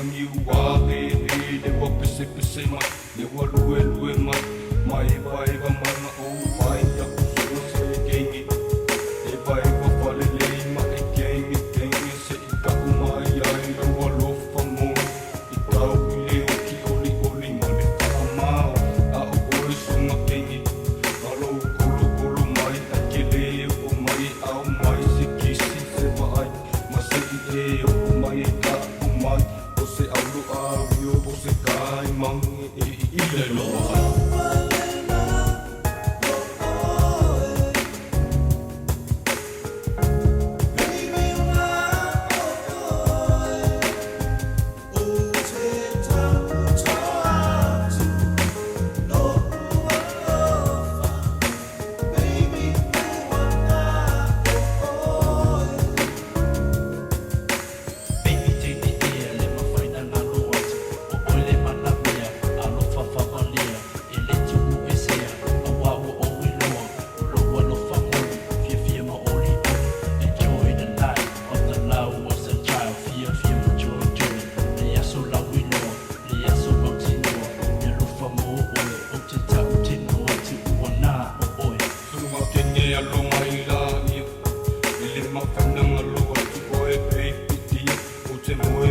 Niuaveve, le wa pese pese mai, le wa lue lue mai, mai vai va mana o vai ta kuso se kengi, e vai va fale le ma e kengi kengi se ika umai ai lo wa lofa mo, ika ule o ki oli oli ma le ka mau, a o ole sunga kengi, alo kolo kolo mai a kele o mai au mai se kisi se vai, ma se i e o mai ka umai. Você ao do avio, você cai, mangue e ilha Alo mai la ia, ele ma whananga loa tu oe pe piti, o te moe